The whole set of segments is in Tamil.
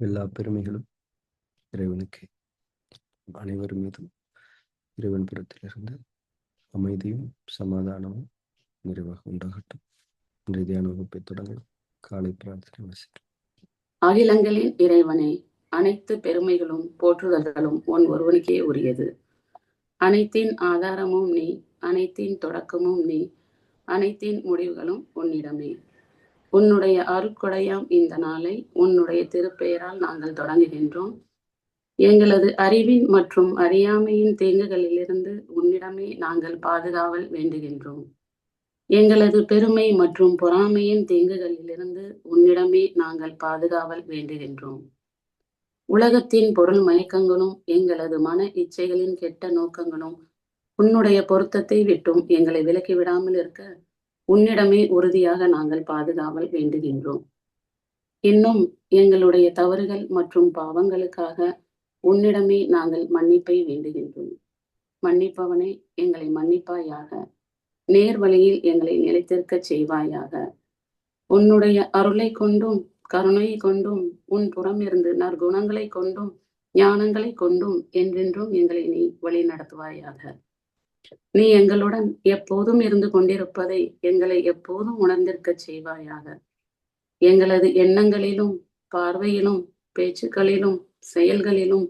எல்லா பெருமைகளும் இறைவனுக்கு. அனைவர் மீதும் இறைவன் புறத்திலிருந்து அமைதியும் சமாதானமும் நிறைவாக உண்டாகட்டும். இன்றைய தியான வகுப்பை தொடங்கலாம். காலை பிரார்த்தனை வசிக்கும். அகிலங்களின் இறைவனே, அனைத்து பெருமைகளும் போற்றுதல்களும் உன் ஒருவனுக்கே உரியது. அனைத்தின் ஆதாரமும் நீ, அனைத்தின் தொடக்கமும் நீ, அனைத்தின் முடிவுகளும் உன்னிடமே. உன்னுடைய அருட்கொடையாம் இந்த நாளை உன்னுடைய திருப்பெயரால் நாங்கள் தொடங்குகின்றோம். எங்களது அறிவின் மற்றும் அறியாமையின் தீங்குகளிலிருந்து உன்னிடமே நாங்கள் பாதுகாவல் வேண்டுகின்றோம். எங்களது பெருமை மற்றும் பொறாமையின் தீங்குகளிலிருந்து உன்னிடமே நாங்கள் பாதுகாவல் வேண்டுகின்றோம். உலகத்தின் பொருள் மயக்கங்களும் எங்களது மன இச்சைகளின் கெட்ட நோக்கங்களும் உன்னுடைய பொருத்தத்தை விட்டும் எங்களை விலக்கி விடாமல் இருக்க உன்னிடமே உறுதியாக நாங்கள் பாதுகாவல் வேண்டுகின்றோம். இன்னும் எங்களுடைய தவறுகள் மற்றும் பாவங்களுக்காக உன்னிடமே நாங்கள் மன்னிப்பை வேண்டுகின்றோம். மன்னிப்பவனே, எங்களை மன்னிப்பாயாக. நேர்வழியில் எங்களை நிலைத்திருக்க செய்வாயாக. உன்னுடைய அருளை கொண்டும் கருணை கொண்டும் உன் புறம் இருந்து நற்குணங்களை கொண்டும் ஞானங்களை கொண்டும் என்றென்றும் எங்களை நீ வழி நடத்துவாயாக. நீ எங்களுடன் எப்போதும் இருந்து கொண்டிருப்பதை எங்களை எப்போதும் உணர்ந்திருக்க செய்வாயாக. எங்களது எண்ணங்களிலும் பார்வையிலும் பேச்சுக்களிலும் செயல்களிலும்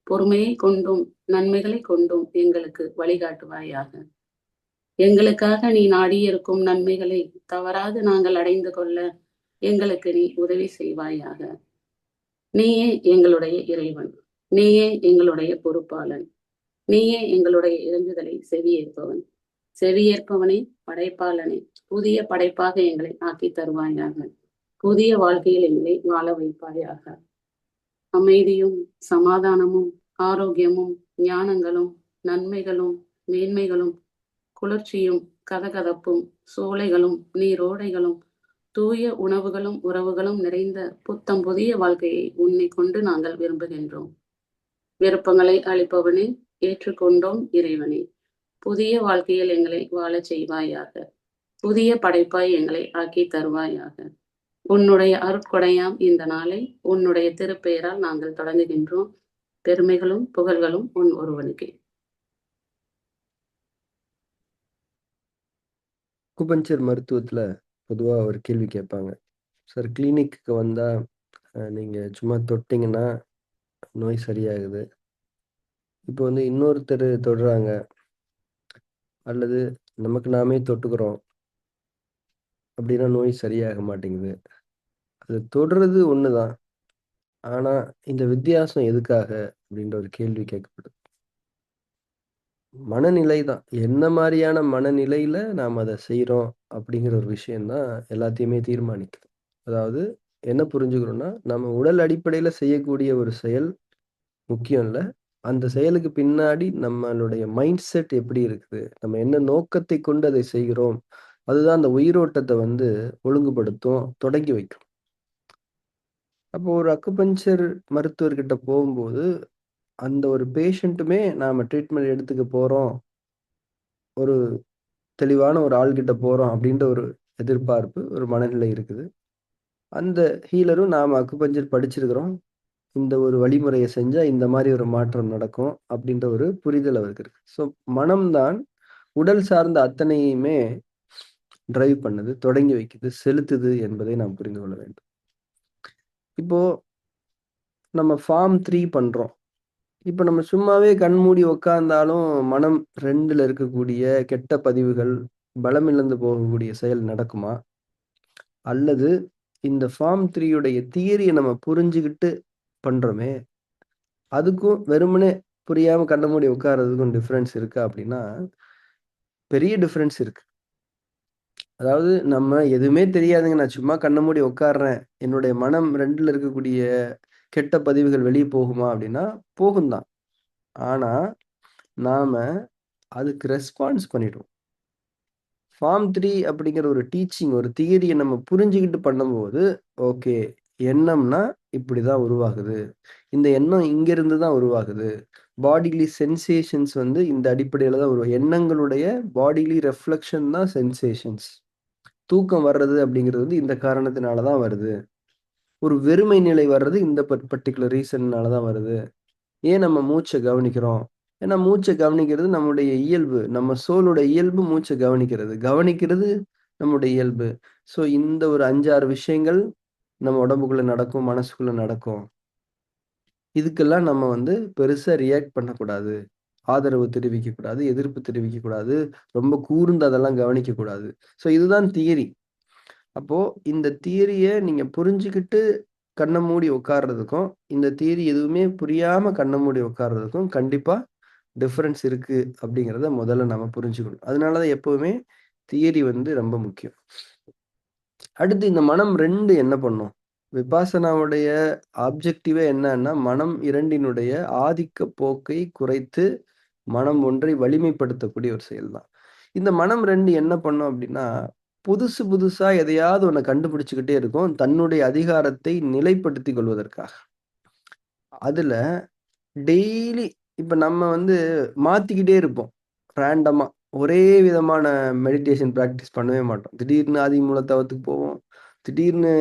பொறுமையை கொண்டும் நன்மைகளை கொண்டும் எங்களுக்கு வழிகாட்டுவாயாக. எங்களுக்காக நீ நாடியிருக்கும் நன்மைகளை தவறாது நாங்கள் அடைந்து கொள்ள எங்களுக்கு நீ உதவி செய்வாயாக. நீயே எங்களுடைய இறைவன், நீயே எங்களுடைய பொறுப்பாளன், நீயே எங்களுடைய இறைஞ்சுதலை செவியேற்பவன். செவியேற்பவனே, படைப்பாளனே, புதிய படைப்பாக எங்களை ஆக்கி தருவாயாக. புதிய வாழ்க்கையில் எங்களை வாழ வைப்பாயாக. அமைதியும் சமாதானமும் ஆரோக்கியமும் ஞானங்களும் நன்மைகளும் மேன்மைகளும் குளிர்ச்சியும் கதகதப்பும் சோலைகளும் நீரோடைகளும் தூய உணவுகளும் உறவுகளும் நிறைந்த புத்தம் புதிய வாழ்க்கையை உன்னை கொண்டு நாங்கள் விரும்புகின்றோம். விருப்பங்களை அளிப்பவனே, ஏற்றுக்கொண்டோம் இறைவனே. புதிய வாழ்க்கையில் எங்களை வாழச் செய்வாயாக. புதிய படைப்பாய் எங்களை ஆக்கி தருவாயாக. உன்னுடைய அருட்கொடையாம் இந்த நாளை உன்னுடைய திருப்பெயரால் நாங்கள் தொடங்குகின்றோம். பெருமைகளும் புகழ்களும் உன் ஒருவனுக்கே. அக்குபஞ்சர் மருத்துவத்துல பொதுவா ஒரு கேள்வி கேட்பாங்க. சார், கிளினிக்கு வந்தா நீங்க சும்மா தொட்டிங்கன்னா நோய் சரியாகுது. இப்போ இன்னொருத்தர் தொடுறாங்க அல்லது நமக்கு நாமே தொட்டுக்கிறோம் அப்படின்னா நோய் சரியாக மாட்டேங்குது. அது தொடுறது ஒண்ணுதான், ஆனா இந்த வித்தியாசம் எதுக்காக அப்படின்ற ஒரு கேள்வி கேட்கப்படுது. மனநிலை தான். என்ன மாதிரியான மனநிலையில நாம் அதை செய்யறோம் அப்படிங்கிற ஒரு விஷயம்தான் எல்லாத்தையுமே தீர்மானிக்குது. அதாவது என்ன புரிஞ்சுக்கிறோம்னா, நம்ம உடல் அடிப்படையில செய்யக்கூடிய ஒரு செயல் முக்கியம் இல்லை. அந்த செயலுக்கு பின்னாடி நம்மளுடைய மைண்ட் செட் எப்படி இருக்குது, நம்ம என்ன நோக்கத்தை கொண்டு அதை செய்கிறோம், அதுதான் அந்த உயிரோட்டத்தை ஒழுங்குபடுத்தும், தொடங்கி வைக்கும். அப்போ ஒரு அக்குபஞ்சர் மருத்துவர்கிட்ட போகும்போது அந்த ஒரு பேஷண்ட்டுமே நாம ட்ரீட்மெண்ட் எடுத்துக்க போறோம், ஒரு தெளிவான ஒரு ஆள்கிட்ட போறோம் அப்படின்ற ஒரு எதிர்பார்ப்பு, ஒரு மனநிலை இருக்குது. அந்த ஹீலரும் நாம அக்குபஞ்சர் படிச்சிருக்கிறோம், இந்த ஒரு வழிமுறையை செஞ்சா இந்த மாதிரி ஒரு மாற்றம் நடக்கும் அப்படின்ற ஒரு புரிதல் அவருக்கு இருக்கு. ஸோ மனம்தான் உடல் சார்ந்த அத்தனையுமே டிரைவ் பண்ணுது, தொடங்கி வைக்குது, செலுத்துது என்பதை நாம் புரிந்து கொள்ள வேண்டும். இப்போ நம்ம ஃபார்ம் 3 பண்றோம். இப்போ நம்ம சும்மாவே கண்மூடி உட்கார்ந்தாலும் மனம் 2ல இருக்கக்கூடிய கெட்ட பதிவுகள், பலமிழந்து போகக்கூடிய செயல் நடக்குமா? அல்லது இந்த ஃபார்ம் 3 உடைய தியரியை நம்ம புரிஞ்சுக்கிட்டு பண்றோமே, அதுக்கும் வெறுமனே புரியாம கண்ண மூடி உட்கார்றதுக்கும் டிஃபரன்ஸ் இருக்கா அப்படின்னா, பெரிய டிஃபரன்ஸ் இருக்கு. அதாவது நம்ம எதுவுமே தெரியாதுங்க, நான் சும்மா கண்ண மூடி உட்கார்றேன், என்னுடைய மனம் 2ல இருக்கக்கூடிய கெட்ட பதிவுகள் வெளியே போகுமா அப்படின்னா போகும் தான். ஆனா நாம அதுக்கு ரெஸ்பான்ஸ் பண்ணிடுவோம். ஃபார்ம் 3 அப்படிங்கிற ஒரு டீச்சிங், ஒரு தியரியை நம்ம புரிஞ்சுக்கிட்டு பண்ணும்போது, ஓகே, எண்ணம்னா இப்படிதான் உருவாகுது, இந்த எண்ணம் இங்கிருந்து தான் உருவாகுது, பாடிலி சென்சேஷன்ஸ் இந்த அடிப்படையில தான் உருவாகும். எண்ணங்களுடைய பாடிலி ரெஃப்ளெக்ஷன் தான் சென்சேஷன்ஸ். தூக்கம் வர்றது அப்படிங்கிறது இந்த காரணத்தினால தான் வருது. ஒரு வெறுமை நிலை வர்றது இந்த பர்ட்டிகுலர் ரீசன்னால தான் வருது. ஏன் நம்ம மூச்ச கவனிக்கிறோம்? ஏன்னா மூச்ச கவனிக்கிறது நம்முடைய இயல்பு. நம்ம சோலோட இயல்பு மூச்ச கவனிக்கிறது. கவனிக்கிறது நம்முடைய இயல்பு. ஸோ இந்த ஒரு 5, 6 விஷயங்கள் நம்ம உடம்புக்குள்ள நடக்கும், மனசுக்குள்ள நடக்கும். இதுக்கெல்லாம் நம்ம வந்து பெருசா ரியாக்ட் பண்ணக்கூடாது. ஆதரவு தெரிவிக்கக்கூடாது, எதிர்ப்பு தெரிவிக்கக்கூடாது. ரொம்ப கூர்ந்து அதெல்லாம் கவனிக்கக்கூடாது. ஸோ இதுதான் தியரி. அப்போ இந்த தியரிய நீங்க புரிஞ்சுகிட்டு கண்ண மூடி உட்கார்றதுக்கும், இந்த தியரி எதுவுமே புரியாம கண்ண மூடி உட்கார்றதுக்கும் கண்டிப்பா டிஃபரன்ஸ் இருக்கு அப்படிங்கிறத முதல்ல நம்ம புரிஞ்சுக்கணும். அதனால தான் எப்பவுமே தியரி வந்து ரொம்ப முக்கியம். அடுத்து இந்த மனம் 2 என்ன பண்ணும்? விபாசனாவுடைய ஆப்ஜெக்டிவே என்னன்னா, மனம் 2னுடைய ஆதிக்க போக்கை குறைத்து, மனம் ஒன்றை வலிமைப்படுத்தக்கூடிய ஒரு செயல் தான். இந்த மனம் 2 என்ன பண்ணும் அப்டின்னா, புதுசு புதுசா எதையாவது ஒண்ண கண்டுபிடிச்சுக்கிட்டே இருக்கும். தன்னுடைய அதிகாரத்தை நிலைப்படுத்திக் கொள்வதற்காக. அதுல டெய்லி இப்ப நம்ம வந்து மாத்திக்கிட்டே இருப்போம். ரேண்டமா. ஒரே விதமான மெடிடேஷன் பிராக்டிஸ் பண்ணவே மாட்டோம். திடீர்னு ஆதி மூலத்தவத்துக்கு போவோம். திடீர்னு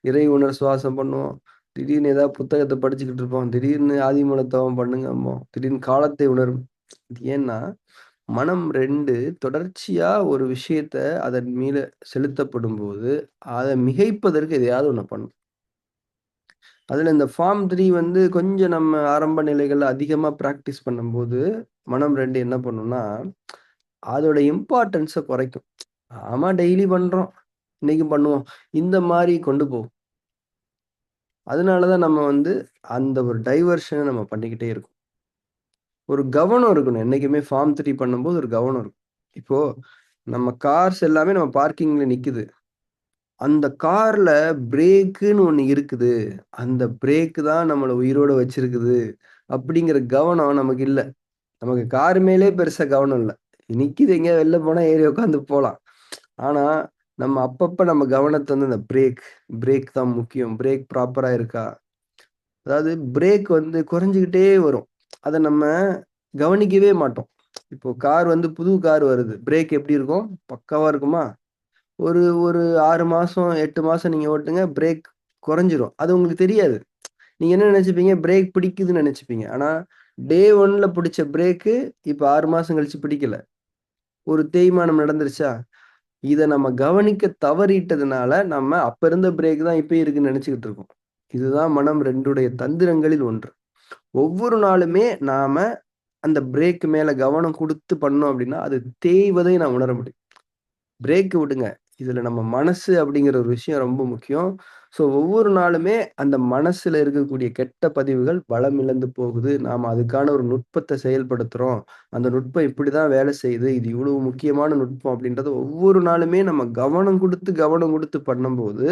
இறை உணர் சுவாசம் பண்ணுவோம். திடீர்னு ஏதாவது புத்தகத்த படிச்சுக்கிட்டு இருப்போம். திடீர்னு ஆதி மூலத்தவம் பண்ணுங்கம்போம். திடீர்னு காலத்தை உணரும். இது ஏன்னா, மனம் 2 தொடர்ச்சியா ஒரு விஷயத்த அதன் மீது செலுத்தப்படும்போது, அத மிகைப்பதற்கு எதையாவது ஒண்ண பண்ணும். அதுல இந்த ஃபார்ம் 3 வந்து கொஞ்சம் நம்ம ஆரம்ப நிலைகள்ல அதிகமா பிராக்டிஸ் பண்ணும்போது, மனம் 2 என்ன பண்ணும்னா, அதோட இம்பார்ட்டன்ஸ குறைக்கும். ஆமா டெய்லி பண்றோம். இன்னைக்கும் பண்ணுவோம். இந்த மாரி கொண்டு போகும். அதனால தான் நம்ம வந்து அந்த ஒரு டைவர்ஷன நம்ம பண்ணிக்கிட்டே இருக்கோம். ஒரு கவனம் இருக்கணும். என்னைக்குமே ஃபார்ம் 3 பண்ணும்போது ஒரு கவனம் இருக்கும். இப்போ நம்ம கார்ஸ் எல்லாமே நம்ம பார்க்கிங்ல நிக்குது. அந்த கார்ல பிரேக்குன்னு ஒண்ணு இருக்குது. அந்த பிரேக் தான் நம்மள உயிரோட வச்சிருக்குது. அப்படிங்கிற கவனம் நமக்கு இல்ல. நமக்கு கார் மேலயே பெருசா கவனம் இல்ல. நிக்குது எங்கேயாவது வெளில போனா ஏறி உட்காந்து போலாம். ஆனா, நம்ம அப்பப்ப நம்ம கவனத்த வந்து அந்த பிரேக் தான் முக்கியம். பிரேக் ப்ராப்பரா இருக்கா? அதாவது பிரேக் வந்து குறைஞ்சுகிட்டே வரும். அத நம்ம கவனிக்கவே மாட்டோம். இப்போ கார் வந்து புது கார் வருது. பிரேக் எப்படி இருக்கும்? பக்காவா இருக்குமா? ஒரு ஒரு 6 மாசம், 8 மாசம் நீங்க ஓட்டுங்க, பிரேக் குறைஞ்சிரும். அது உங்களுக்கு தெரியாது. நீங்க என்ன நெனச்சுப்பீங்க? பிரேக் பிடிக்குதுன்னு நெனச்சுப்பீங்க. ஆனா, டே 1ல பிடிச்ச பிரேக்கு, இப்ப 6 மாசம் கழிச்சு பிடிக்கல. ஒரு தேய்மானம் நடந்துருச்சா? இத நம்ம கவனிக்க தவறிட்டதுனால, நம்ம அப்ப இருந்த பிரேக் தான் இப்பயும் இருக்குன்னு நெனச்சுக்கிட்டு இருக்கோம். இதுதான் மனம் 2டைய தந்திரங்களில் ஒன்று. ஒவ்வொரு நாளுமே நாம அந்த பிரேக் மேல கவனம் குடுத்து பண்ணோம் அப்டின்னா, அது தேய்வதை நான் உணர முடியும். பிரேக் விடுங்க. இதுல நம்ம மனசு அப்படிங்கிற ஒரு விஷயம் ரொம்ப முக்கியம். ஸோ ஒவ்வொரு நாளுமே அந்த மனசுல இருக்கக்கூடிய கெட்ட பதிவுகள் பலம் இழந்து போகுது. நாம அதுக்கான ஒரு நுட்பத்த செயல்படுத்துறோம். அந்த நுட்பம் இப்படிதான் வேலை செய்யுது. இது இவ்வளவு முக்கியமான நுட்பம் அப்படின்றத ஒவ்வொரு நாளுமே நம்ம கவனம் குடுத்து பண்ணும்போது,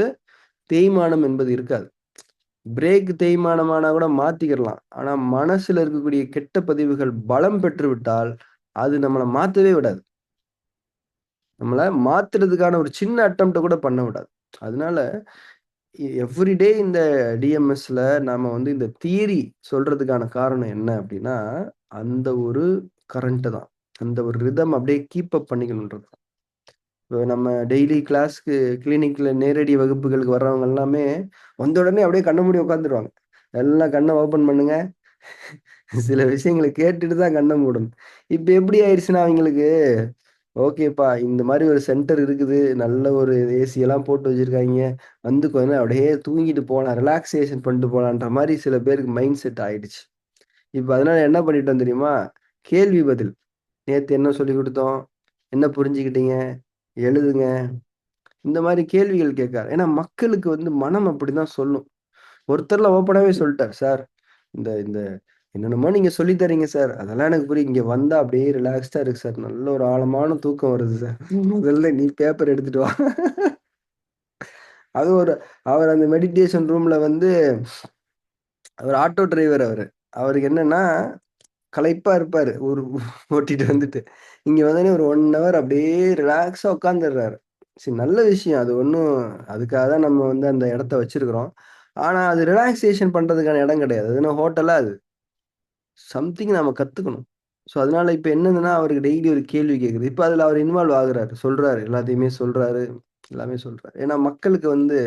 தேய்மானம் என்பது இருக்காது. பிரேக் தேய்மானமானா கூட மாத்திக்கிறலாம். ஆனா மனசுல இருக்கக்கூடிய கெட்ட பதிவுகள் பலம் பெற்றுவிட்டால், அது நம்மள மாத்தவே விடாது. நம்மள மாத்துறதுக்கான ஒரு சின்ன அட்டெம்ப்ட்ட கூட பண்ண விடாது. அதனால எவ்ரி டே இந்த டிஎம்எஸ்ல நாம வந்து இந்த தியரி சொல்றதுக்கான காரணம் என்ன அப்டின்னா, அந்த ஒரு கரண்ட் தான். அந்த ஒரு ரிதம் அப்படியே கீப் அப் பண்ணிக்கணுன்றது தான். இப்ப நம்ம டெய்லி கிளாஸ்க்கு கிளினிக்ல நேரடி வகுப்புகளுக்கு வர்றவங்க எல்லாமே, வந்த உடனே அப்படியே கண்ண மூடி உட்காந்துருவாங்க. எல்லாம் கண்ண ஓப்பன் பண்ணுங்க. சில விஷயங்கள கேட்டுட்டு தான் கண்ண மூடணும். இப்ப எப்படி ஆயிருச்சுன்னா அவைங்களுக்கு, ஓகேப்பா இந்த மாரி ஒரு சென்டர் இருக்குது. நல்ல ஒரு ஏசி எல்லாம் போட்டு வச்சிருக்காய்ங்க. வந்து கொஞ்ச நேரம் அப்படியே தூங்கிட்டு போலாம். ரிலாக்சேஷன் பண்ணிட்டு போலான்ற மாரி சில பேருக்கு மைண்ட் செட் ஆயிடுச்சு. இப்ப அதனால என்ன பண்ணிட்டோம் தெரியுமா? கேள்வி பதில். நேத்து என்ன சொல்லிக் குடுத்தோம்? என்ன புரிஞ்சுக்கிட்டீங்க? எழுதுங்க. இந்த மாரி கேள்விகள் கேட்க ஏன்னா மக்களுக்கு வந்து மனம் அப்படிதான் சொல்லும். ஒருத்தர்லாம் ஓப்பனாவே சொல்ட்டார். சார் இந்த இந்த என்னென்னமோ நீங்க சொல்லி தர்றீங்க சார். அதெல்லாம் எனக்கு புரியும். இங்க வந்தா அப்படியே ரிலாக்ஸ்டா இருக்கு சார். நல்ல ஒரு ஆழமான தூக்கம் வருது சார். முதல்ல நீ பேப்பர் எடுத்துட்டு வா. அது ஒரு அவர் அந்த மெடிடேஷன் ரூம்ல வந்து அவர் ஆட்டோ டிரைவர் அவரு. அவருக்கு என்னன்னா, களைப்பா இருப்பாரு. ஓட்டிட்டு வந்துட்டு. இங்க வந்தோனே ஒரு 1 ஹவர் அப்படியே ரிலாக்ஸா உட்கார்ந்துடுறாரு. சரி நல்ல விஷயம். அது ஒண்ணும் அதுக்காக தான் நம்ம வந்து அந்த இடத்த வச்சிருக்கிறோம். ஆனா அது ரிலாக்சேஷன் பண்றதுக்கான இடம் கிடையாது. அது என்ன ஹோட்டலா அது? சம்திங் நாம கத்துக்கணும். ஸோ, அதனால இப்ப என்னதுன்னா, அவருக்கு டெய்லி ஒரு கேள்வி கேட்குது. இப்ப அதுல அவர் இன்வால்வ் ஆகுறாரு. சொல்றாரு. எல்லாத்தையுமே சொல்றாரு. எல்லாமே சொல்றாரு. ஏன்னா மக்களுக்கு வந்து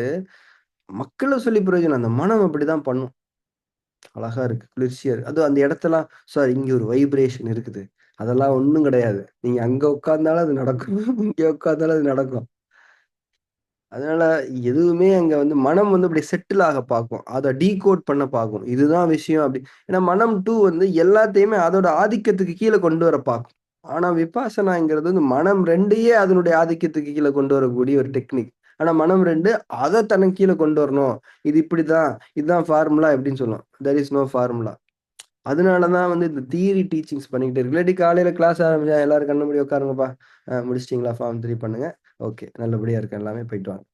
மக்கள சொல்லி பிரயோஜனம். அந்த மனம் அப்படிதான் பண்ணும். அழகா இருக்கு. குளிர்ச்சியா இருக்கு. அதுவும் அந்த இடத்தெல்லாம் சார் இங்க ஒரு வைப்ரேஷன் இருக்குது. அதெல்லாம் ஒண்ணும் கிடையாது. நீங்க அங்க உட்கார்ந்தாலும் அது நடக்கும். இங்க உட்கார்ந்தாலும் அது நடக்கும். அதனால எதுவுமே அங்க வந்து மனம் வந்து அப்படி செட்டில் ஆக பார்க்கும். அத டீகோட் பண்ண பார்க்கும். இதுதான் விஷயம் அப்படி. ஏன்னா மனம் 2 வந்து எல்லாத்தையுமே அதோட ஆதிக்கத்துக்கு கீழ கொண்டு வர பார்க்கும். ஆனா விபாசனாங்கிறது வந்து மனம் 2யே அதனுடைய ஆதிக்கத்துக்கு கீழ கொண்டு வரக்கூடிய ஒரு டெக்னிக். ஆனா மனம் 2 அத தனக்கு கீழ கொண்டு வரணும். இது இப்படிதான். இதுதான் ஃபார்முலா இப்படின்னு சொல்லும். There is no formula. அதனால தான் வந்து இந்த தியரி டீச்சிங்ஸ் பண்ணிக்கிட்டு இருக்கு. இல்லாட்டி காலையில கிளாஸ் ஆரம்பிச்சா எல்லாரும் கண்ண மூடி உட்காருங்கப்பா. முடிச்சிட்டீங்களா? ஃபார்ம் 3 பண்ணுங்க. ஓகே. நல்லபடியா இருக்கு எல்லாமே போயிட்டு வாங்க.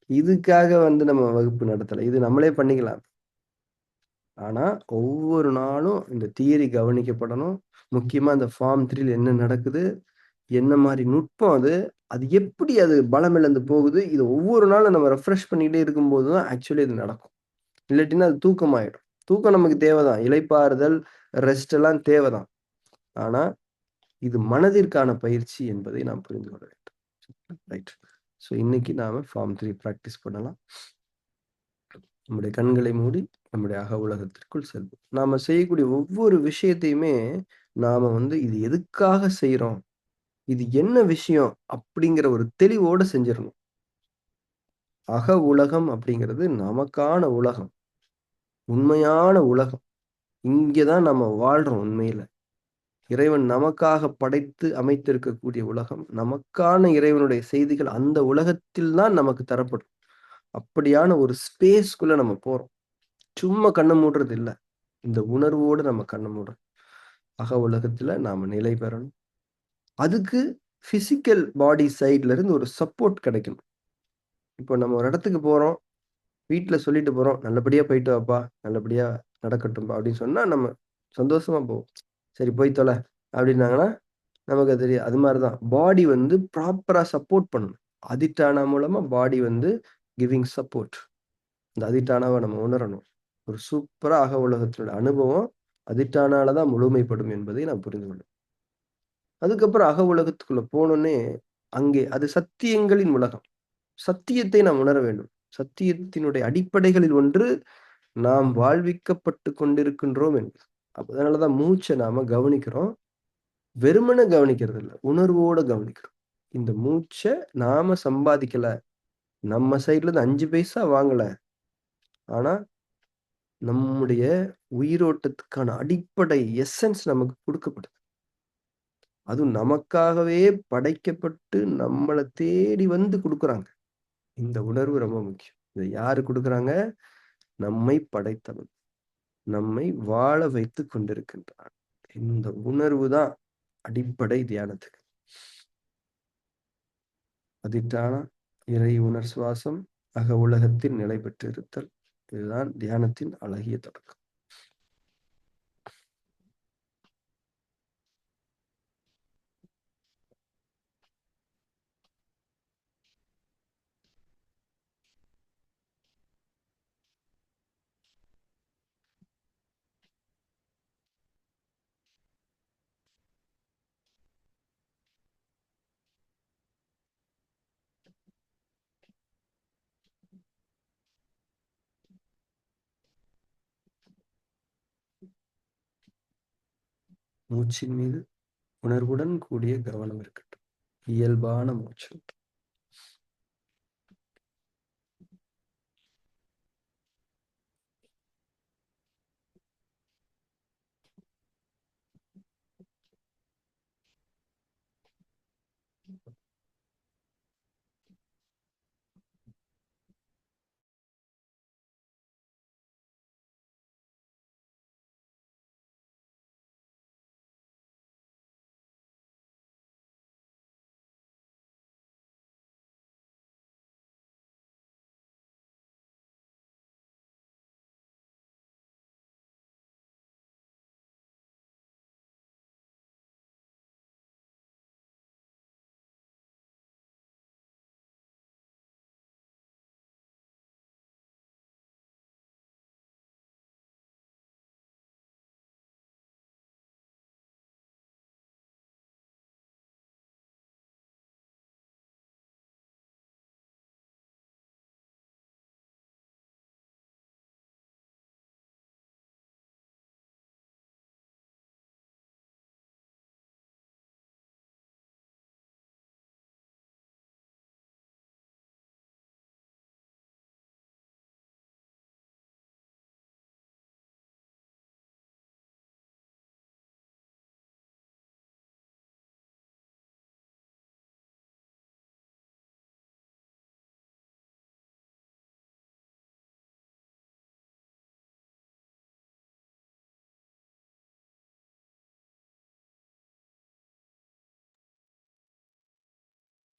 இதுக்காக வந்து நம்ம வகுப்பு நடத்தல. இது நம்மளே பண்ணிக்கலாம். ஆனா, ஒவ்வொரு நாளும் இந்த தியரி கவனிக்கப்படணும். முக்கியமா இந்த ஃபார்ம் 3ல என்ன நடக்குது? என்ன மாரி நுட்பம் அது? அது எப்படி அது பலம் இழந்து போகுது? இத ஒவ்வொரு நாளும் நம்ம ரெஃப்ரெஷ் பண்ணிக்கிட்டே இருக்கும்போது தான் ஆக்சுவலி இது நடக்கும். இல்லாட்டினா அது தூக்கமாயிடும். தூக்கம் நமக்கு தேவதான். இளைப்பாறுதல், ரெஸ்ட் எல்லாம் தேவதான். ஆனா, இது மனதிற்கான பயிற்சி என்பதை நாம் புரிந்து கொள்ள வேண்டும். ரைட். ஸோ இன்னைக்கு நாம ஃபார்ம் 3 பிராக்டிஸ் பண்ணலாம். நம்முடைய கண்களை மூடி நம்முடைய அக உலகத்திற்குள் செல்வோம். நாம செய்யக்கூடிய ஒவ்வொரு விஷயத்தையுமே நாம வந்து இது எதுக்காக செய்றோம்? இது என்ன விஷயம்? அப்படிங்கிற ஒரு தெளிவோட செஞ்சிரணும். அக உலகம் அப்படிங்கிறது நமக்கான உலகம். உண்மையான உலகம். இங்க தான் நம்ம வாழ்றோம் உண்மையில. இறைவன் நமக்காக படைத்து அமைத்திருக்கக்கூடிய உலகம். நமக்கான இறைவனுடைய செய்திகள் அந்த உலகத்தில் தான் நமக்கு தரப்படும். அப்படியான ஒரு ஸ்பேஸ்க்குள்ள நம்ம போறோம். சும்மா கண்ண மூடுறது இல்ல. இந்த உணர்வோடு நம்ம கண்ண மூடுறோம். அக உலகத்துல நாம நிலை பெறணும். அதுக்கு பிசிக்கல் பாடி சைட்ல இருந்து ஒரு சப்போர்ட் கிடைக்கணும். இப்போ நம்ம ஒரு இடத்துக்கு போறோம். வீட்ல சொல்லிட்டு போறோம். நல்லபடியா போயிட்டு வாப்பா. நல்லபடியா நடக்கட்டும்பா அப்படின்னு சொன்னா நம்ம சந்தோஷமா போவோம். சரி போய் தொல அப்படின்னாங்கன்னா, நமக்கு அது தெரியும். அது மாரி தான். பாடி வந்து ப்ராப்பரா சப்போர்ட் பண்ணணும். அதிஷ்டானா மூலமா பாடி வந்து கிவிங் சப்போர்ட். இந்த அதிஷ்டானாவ நம்ம உணரணும். ஒரு சூப்பரா அக உலகத்தினுடைய அனுபவம் அதிஷ்டானால தான் முழுமைப்படும் என்பதை நாம் புரிந்து கொள்ளணும். அதுக்கப்புறம் அக உலகத்துக்குள்ள போனோனே, அங்கே அது சத்தியங்களின் உலகம். சத்தியத்தை நாம் உணர வேண்டும். சத்தியத்தினுடைய அடிப்படைகளில் ஒன்று நாம் வாழ்விக்கப்பட்டு கொண்டிருக்கின்றோம் என்பது. அதனால தான் மூச்ச நாம கவனிக்கிறோம். வெறுமனே கவனிக்கிறது இல்ல. உணர்வோட கவனிக்கிறோம். இந்த மூச்ச நாம சம்பாதிக்கல. நம்ம சைட்ல இருந்து 5 பைசா வாங்கல. ஆனா, நம்முடைய உயிரோட்டத்துக்கான அடிப்படை எசன்ஸ் நமக்கு குடுக்கப்படுது. அதுவும் நமக்காகவே படைக்கப்பட்டு நம்மள தேடி வந்து குடுக்குறாங்க. இந்த உணர்வு ரொம்ப முக்கியம். இத யாரு குடுக்குறாங்க? நம்மை படைத்தவன். நம்மை வாழ வைத்துக் கொண்டிருக்கின்றான். இந்த உணர்வு தான் அடிப்படை தியானத்துக்கு. அதிட்டான இறை உணர் சுவாசம், அக உலகத்தில் நிலை பெற்று இருத்தல். இதுதான் தியானத்தின் அழகிய தொடக்கம். மூச்சின் மீது உணர்வுடன் கூடிய கவனம் இருக்கட்டும். இயல்பான மூச்சு.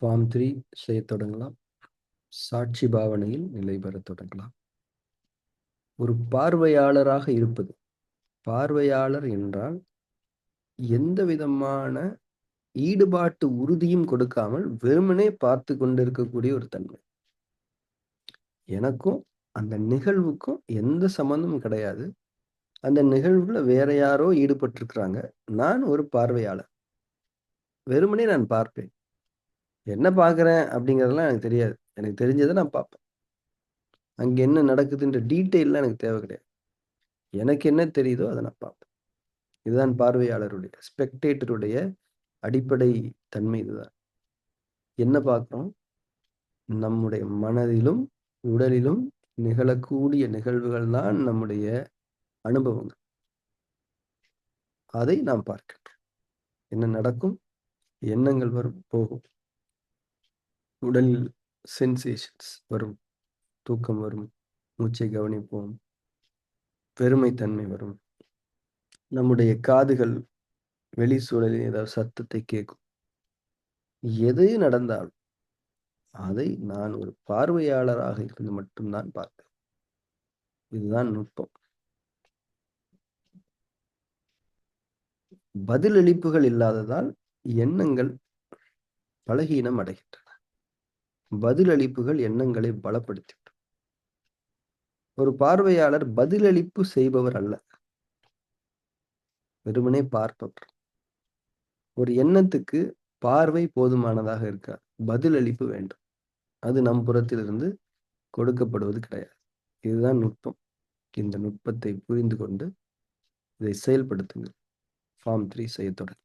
ஃபார்ம் 3 செய்யத் தொடங்கலாம். சாட்சி பாவனையில் நிலை பெறத் தொடங்கலாம். ஒரு பார்வையாளராக இருப்பது. பார்வையாளர் என்றால் எந்த விதமான ஈடுபாட்டு உறுதியும் கொடுக்காமல் வெறுமனே பார்த்து கொண்டிருக்கக்கூடிய ஒரு தன்மை. எனக்கும் அந்த நிகழ்வுக்கும் எந்த சம்மந்தமும் கிடையாது. அந்த நிகழ்வுல வேற யாரோ ஈடுபட்டிருக்கிறாங்க. நான் ஒரு பார்வையாளர். வெறுமனே நான் பார்ப்பேன். என்ன பார்க்கிறேன் அப்படிங்கிறதெல்லாம் எனக்கு தெரியாது. எனக்கு தெரிஞ்சத நான் பார்ப்பேன். அங்க என்ன நடக்குதுன்ற டீட்டெயில்லாம் எனக்கு தேவை கிடையாது. எனக்கு என்ன தெரியுதோ அத நான் பார்ப்பேன். இதுதான் பார்வையாளருடைய ஸ்பெக்டேட்டருடைய அடிப்படை தன்மை இதுதான். என்ன பார்க்கிறோம்? நம்முடைய மனதிலும், உடலிலும் நிகழக்கூடிய நிகழ்வுகள் தான் நம்முடைய அனுபவங்கள். அதை நாம் பார்க்கின்றோம். என்ன நடக்கும்? எண்ணங்கள் வரும், போகும். உடலில் சென்சேஷன்ஸ் வரும். தூக்கம் வரும். மூச்சை கவனிப்போம். வெறுமைத்தன்மை வரும். நம்முடைய காதுகள் வெளி சூழலில் ஏதாவது சத்தத்தை கேட்கும். எது நடந்தாலும் அதை நான் ஒரு பார்வையாளராக இருந்து மட்டும் தான் பார்ப்பேன். இதுதான் நுட்பம். பதிலளிப்புகள் இல்லாததால் எண்ணங்கள் பலகீனம் அடைகின்றன. பதிலளிப்புகள் எண்ணங்களை பலப்படுத்திவிடும். ஒரு பார்வையாளர் பதிலளிப்பு செய்பவர் அல்ல. வெறுமனே பார்ப்பவர். ஒரு எண்ணத்துக்கு பார்வை போதுமானதாக இருக்காது. பதிலளிப்பு வேண்டும். அது நம் புறத்திலிருந்து கொடுக்கப்படுவது கிடையாது. இதுதான் நுட்பம். இந்த நுட்பத்தை புரிந்து கொண்டு இதை செயல்படுத்துங்கள். ஃபார்ம் 3 செய்யத் தொடங்குங்கள்.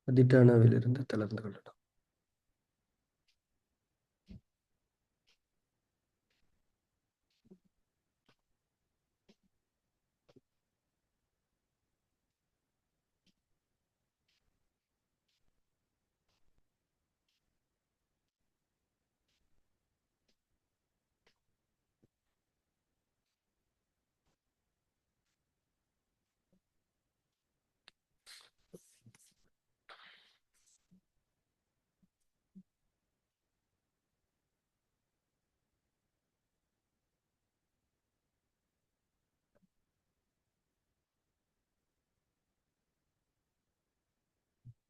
அதிட்டானாவிலிருந்து தளர்ந்து கொள்ளலாம்.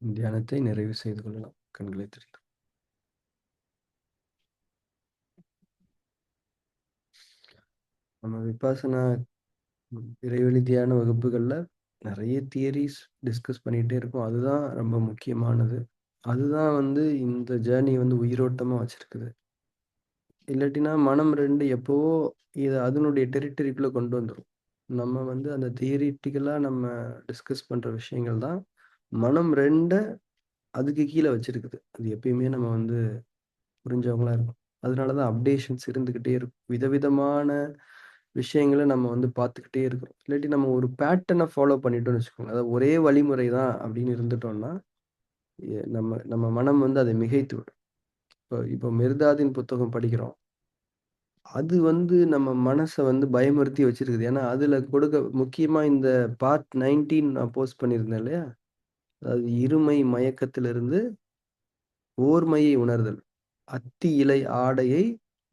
தியானத்தை நிறைவு செய்து கொள்ளலாம். கண்களை திறந்து. நம்ம விபாசனா இறைவழி தியான வகுப்புகள்ல நிறைய தியரிஸ் டிஸ்கஸ் பண்ணிட்டே இருக்கோம். அதுதான் ரொம்ப முக்கியமானது. அதுதான் வந்து இந்த ஜேர்னி வந்து உயிரோட்டமா வச்சிருக்குது. இல்லாட்டினா மனம் 2 எப்பவோ அதனுடைய டெரிட்டரிக்குள்ள கொண்டு வந்துரும். நம்ம வந்து அந்த தியரிட்டிக்கலா நம்ம டிஸ்கஸ் பண்ற விஷயங்கள் தான் மனம் 2 அதுக்கு கீழ வச்சிருக்குது. அது எப்பயுமே நம்ம வந்து புரிஞ்சவங்களா இருக்கணும். அதனால தான் அப்டேஷன்ஸ் இருந்துகிட்டே இருக்கும். விதவிதமான விஷயங்கள நம்ம வந்து பார்த்துக்கிட்டே இருக்கிறோம். இல்லாட்டி நம்ம ஒரு பேட்டர்ன ஃபாலோ பண்ணிட்டோம்னு வச்சுக்கோங்க. அதாவது ஒரே வழிமுறை தான் அப்படின்னு இருந்துட்டோம்னா, நம்ம நம்ம மனம் வந்து அதை மிகைத்து விடும். இப்போ மிர்தாதின் புத்தகம் படிக்கிறோம். அது வந்து நம்ம மனச வந்து பயமுறுத்தி வச்சிருக்குது. ஏன்னா, அதுல முக்கியமா இந்த பார்ட் 19 நான் போஸ்ட் பண்ணியிருந்தேன் இல்லையா? அதாவது இருமை மயக்கத்திலிருந்து ஓர்மையை உணர்தல். அத்தி இலை ஆடையை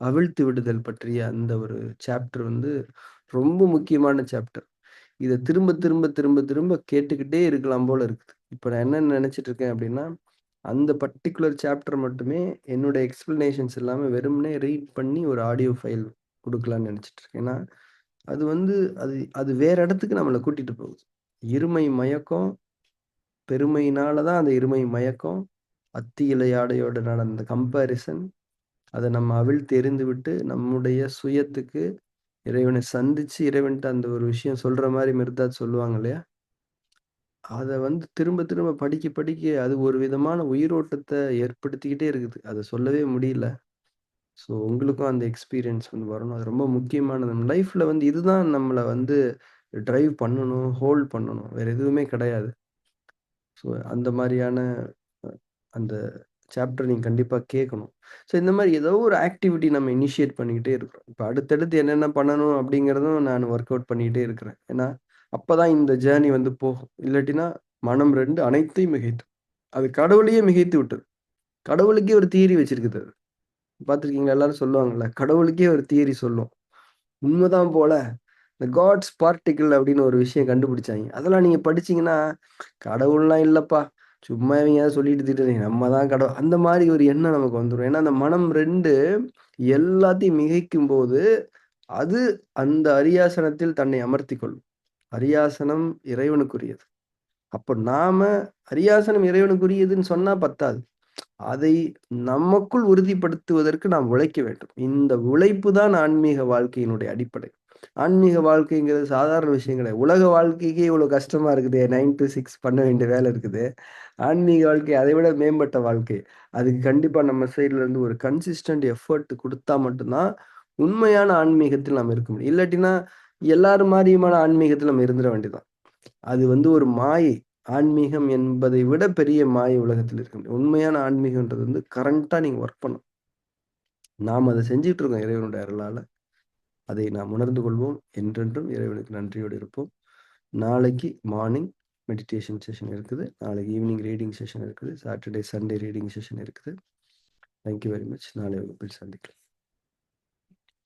அவிழ்த்து விடுதல் பற்றிய அந்த ஒரு சாப்டர் வந்து ரொம்ப முக்கியமான சாப்டர். இத திரும்ப, திரும்ப, திரும்ப, திரும்ப கேட்டுக்கிட்டே இருக்கலாம் போல இருக்குது. இப்ப நான் என்ன நெனச்சுட்டு இருக்கேன் அப்டின்னா, அந்த பர்ட்டிகுலர் சாப்டர் மட்டுமே என்னோட எக்ஸ்ப்ளனேஷன்ஸ் இல்லாம வெறுமனே ரீட் பண்ணி ஒரு ஆடியோ ஃபைல் குடுக்கலான்னு நெனச்சுட்டு இருக்கேன். ஏன்னா, அது வந்து அது அது வேற இடத்துக்கு நம்மள கூட்டிட்டு போகுது. இருமை மயக்கம், பெருமையினால தான் அந்த இருமை மயக்கம். அத்தி இலை ஆடையோட நடந்த கம்பேரிசன். அத நம்ம அவிழ்த்து எறிந்துவிட்டு, நம்முடைய சுயத்துக்கு இறைவனை சந்திச்சு, இறைவன்ட்ட அந்த ஒரு விஷயம் சொல்ற மாரி மிர்தாத் சொல்லுவாங்க இல்லையா? அத வந்து திரும்ப திரும்ப படிக்க படிக்க அது ஒரு விதமான உயிரோட்டத்த ஏற்படுத்திக்கிட்டே இருக்குது. அத சொல்லவே முடியல. ஸோ உங்களுக்கும் அந்த எக்ஸ்பீரியன்ஸ் வந்து வரணும். அது ரொம்ப முக்கியமானது. நம்ம லைஃப்ல வந்து இதுதான் நம்மள வந்து டிரைவ் பண்ணணும், ஹோல்ட் பண்ணணும். வேற எதுவுமே கிடையாது. ஸோ அந்த மாரியான அ அந்த சாப்டர் நீங்க கண்டிப்பா கேட்கணும். ஸோ இந்த மாரி ஏதோ ஒரு ஆக்டிவிட்டி நம்ம இனிஷியேட் பண்ணிக்கிட்டே இருக்கிறோம். இப்ப அடுத்தடுத்து என்னென்ன பண்ணணும் அப்படிங்கிறதும் நான் ஒர்க் அவுட் பண்ணிக்கிட்டே இருக்கிறேன். ஏன்னா, அப்பதான் இந்த ஜேர்னி வந்து போகும். இல்லாட்டினா மனம் 2 அனைத்தையும் மிகைத்தும். அது கடவுளையே மிகைத்து விட்டது. கடவுளுக்கே ஒரு தியரி வச்சிருக்குது அது. பார்த்துருக்கீங்களா? எல்லாரும் சொல்லுவாங்கல்ல, கடவுளுக்கே ஒரு தியரி சொல்லும். உண்மதான் போல. இந்த காட்ஸ் பார்ட்டிகிள் அப்படின்னு ஒரு விஷயம் கண்டுபிடிச்சாய்ங்க. அதெல்லாம் நீங்க படிச்சீங்கன்னா, கடவுள்லாம் இல்லப்பா. சும்மா இவங்கயாவது சொல்லிட்டு திட்டுறாய்ங்க. நம்ம தான் அந்த மாரி ஒரு எண்ணம் நமக்கு வந்துரும். ஏன்னா, அந்த மனம் 2 எல்லாத்தையும் மிகைக்கும்போது, அது அந்த அரியாசனத்தில் தன்னை அமர்த்திக் கொள்ளும். அரியாசனம் இறைவனுக்குரியது. அப்ப நாம அரியாசனம் இறைவனுக்குரியதுன்னு சொன்னா பத்தாது. அதை நமக்குள் உறுதிப்படுத்துவதற்கு நாம் உழைக்க வேண்டும். இந்த உழைப்பு தான் ஆன்மீக வாழ்க்கையினுடைய அடிப்படை. ஆன்மீக வாழ்க்கைங்கிறது சாதாரண விஷயம் கிடையாது. உலக வாழ்க்கைக்கே இவ்வளோ கஷ்டமா இருக்குதே! 9 to 6 பண்ண வேண்டிய வேலை இருக்குது. ஆன்மீக வாழ்க்கை அதை விட மேம்பட்ட வாழ்க்கை. அதுக்கு கண்டிப்பா நம்ம சைட்ல இருந்து ஒரு கன்சிஸ்டன்ட் எஃபோர்ட் குடுத்தா மட்டும் தான், உண்மையான ஆன்மீகத்தில் நாம் இருக்க முடியும். இல்லாட்டினா, எல்லாரும் மாரியுமான ஆன்மீகத்துல நம்ம இருந்துற வேண்டியதுதான். அது வந்து ஒரு மாயை. ஆன்மீகம் என்பதை விட பெரிய மாயை உலகத்தில் இருக்க முடியாது. உண்மையான ஆன்மீகம்ன்றது வந்து கரண்ட்டா நீங்க வொர்க் பண்ணணும். நாம் அத செஞ்சுட்டு இருக்கோம் இறைவனுடைய அருளால. அதை நாம் உணர்ந்து கொள்வோம். என்றென்றும் இறைவனுக்கு நன்றியோடு இருப்போம். நாளைக்கு மார்னிங் மெடிடேஷன் செஷன் இருக்குது. நாளைக்கு ஈவினிங் ரீடிங் செஷன் இருக்குது. சாட்டர்டே, சண்டே ரீடிங் செஷன் இருக்குது. Thank you very much. நாளை வகுப்பில் சந்திக்கலாம்.